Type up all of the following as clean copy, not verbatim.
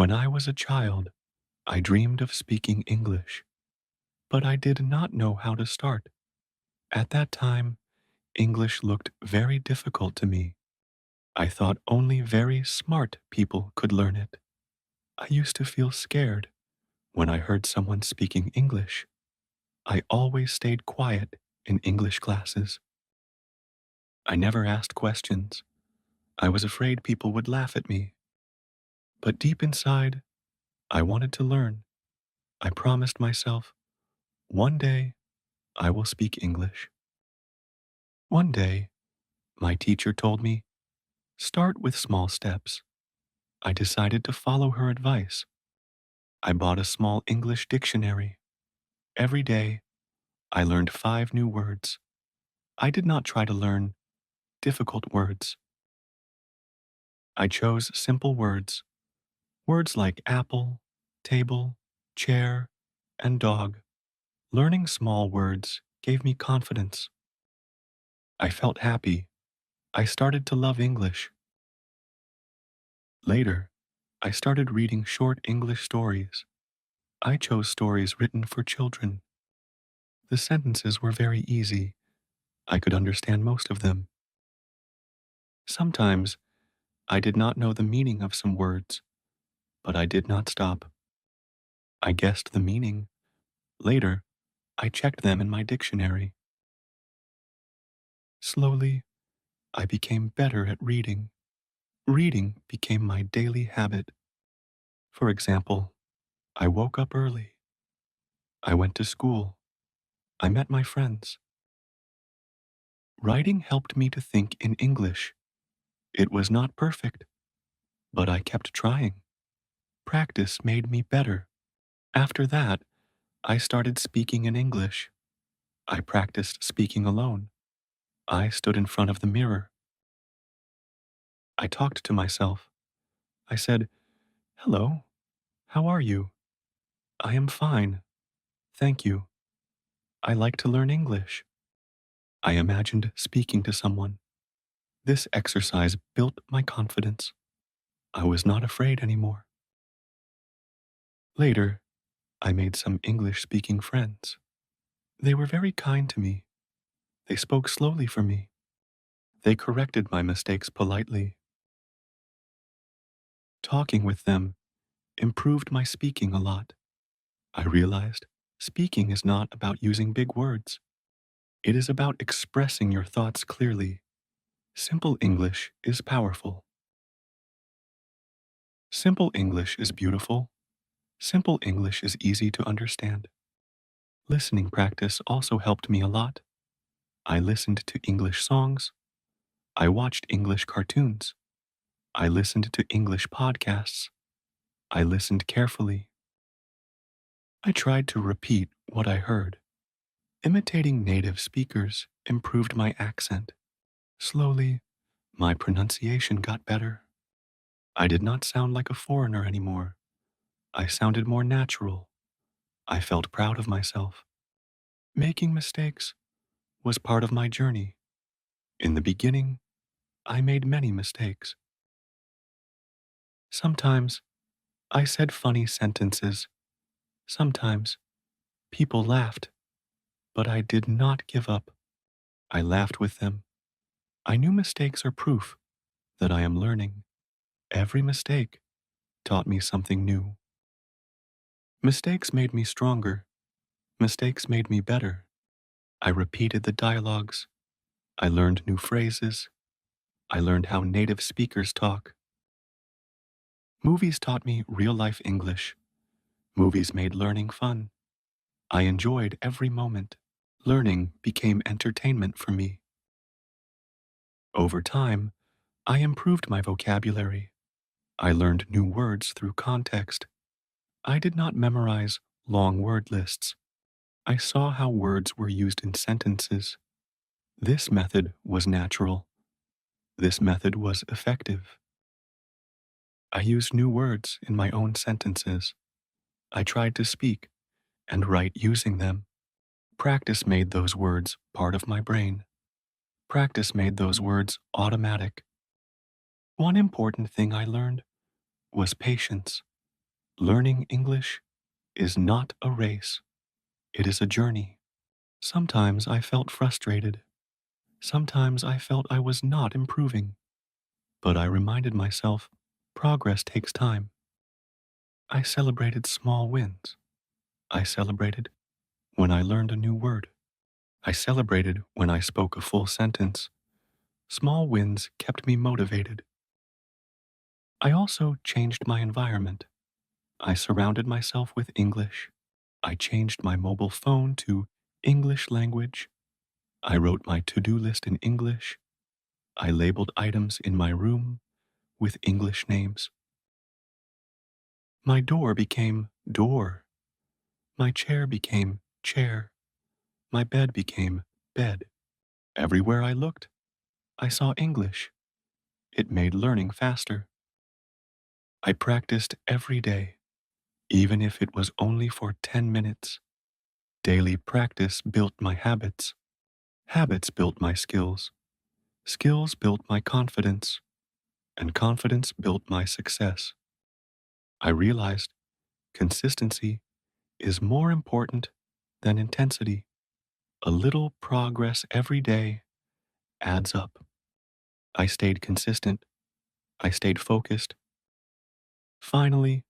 When I was a child, I dreamed of speaking English, but I did not know how to start. At that time, English looked very difficult to me. I thought only very smart people could learn it. I used to feel scared when I heard someone speaking English. I always stayed quiet in English classes. I never asked questions. I was afraid people would laugh at me. But deep inside, I wanted to learn. I promised myself, one day I will speak English. One day, my teacher told me, start with small steps. I decided to follow her advice. I bought a small English dictionary. Every day, I learned 5 new words. I did not try to learn difficult words. I chose simple words, words like apple, table, chair, and dog. Learning small words gave me confidence. I felt happy. I started to love English. Later, I started reading short English stories. I chose stories written for children. The sentences were very easy. I could understand most of them. Sometimes, I did not know the meaning of some words, but I did not stop. I guessed the meaning. Later, I checked them in my dictionary. Slowly, I became better at reading. Reading became my daily habit. For example, I woke up early. I went to school. I met my friends. Writing helped me to think in English. It was not perfect, but I kept trying. Practice made me better. After that, I started speaking in English. I practiced speaking alone. I stood in front of the mirror. I talked to myself. I said, hello, how are you? I am fine. Thank you. I like to learn English. I imagined speaking to someone. This exercise built my confidence. I was not afraid anymore. Later, I made some English speaking friends. They were very kind to me. They spoke slowly for me. They corrected my mistakes politely. Talking with them improved my speaking a lot. I realized speaking is not about using big words. It is about expressing your thoughts clearly. Simple English is powerful. Simple English is beautiful. Simple English is easy to understand. Listening practice also helped me a lot. I listened to English songs. I watched English cartoons. I listened to English podcasts. I listened carefully. I tried to repeat what I heard. Imitating native speakers improved my accent. Slowly, my pronunciation got better. I did not sound like a foreigner anymore. I sounded more natural. I felt proud of myself. Making mistakes was part of my journey. In the beginning, I made many mistakes. Sometimes I said funny sentences. Sometimes people laughed, but I did not give up. I laughed with them. I knew mistakes are proof that I am learning. Every mistake taught me something new. Mistakes made me stronger. Mistakes made me better. I repeated the dialogues. I learned new phrases. I learned how native speakers talk. Movies taught me real life English. Movies made learning fun. I enjoyed every moment. Learning became entertainment for me. Over time, I improved my vocabulary. I learned new words through context. I did not memorize long word lists. I saw how words were used in sentences. This method was natural. This method was effective. I used new words in my own sentences. I tried to speak and write using them. Practice made those words part of my brain. Practice made those words automatic. One important thing I learned was patience. Learning English is not a race, it is a journey. Sometimes I felt frustrated. Sometimes I felt I was not improving. But I reminded myself progress takes time. I celebrated small wins. I celebrated when I learned a new word. I celebrated when I spoke a full sentence. Small wins kept me motivated. I also changed my environment. I surrounded myself with English. I changed my mobile phone to English language. I wrote my to-do list in English. I labeled items in my room with English names. My door became door. My chair became chair. My bed became bed. Everywhere I looked, I saw English. It made learning faster. I practiced every day, even if it was only for 10 minutes. Daily practice built my habits. Habits built my skills. Skills built my confidence. And confidence built my success. I realized consistency is more important than intensity. A little progress every day adds up. I stayed consistent. I stayed focused. Finally,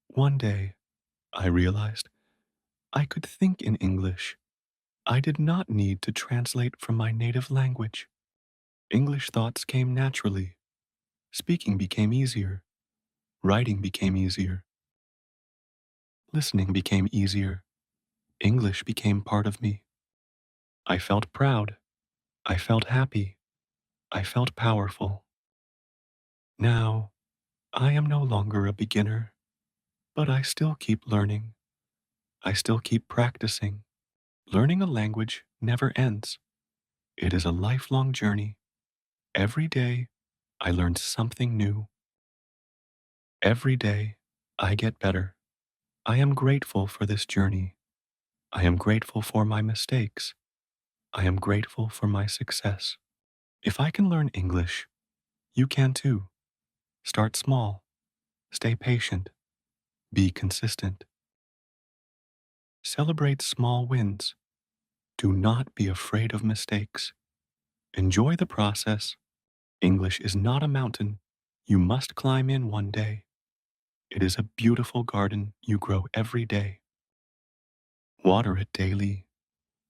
one day, I realized I could think in English. I did not need to translate from my native language. English thoughts came naturally. Speaking became easier. Writing became easier. Listening became easier. English became part of me. I felt proud. I felt happy. I felt powerful. Now, I am no longer a beginner, but I still keep learning. I still keep practicing. Learning a language never ends. It is a lifelong journey. Every day, I learn something new. Every day, I get better. I am grateful for this journey. I am grateful for my mistakes. I am grateful for my success. If I can learn English, you can too. Start small. Stay patient. Be consistent. Celebrate small wins. Do not be afraid of mistakes. Enjoy the process. English is not a mountain you must climb in one day. It is a beautiful garden you grow every day. Water it daily,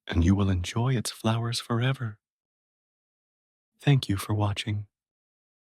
and you will enjoy its flowers forever. Thank you for watching.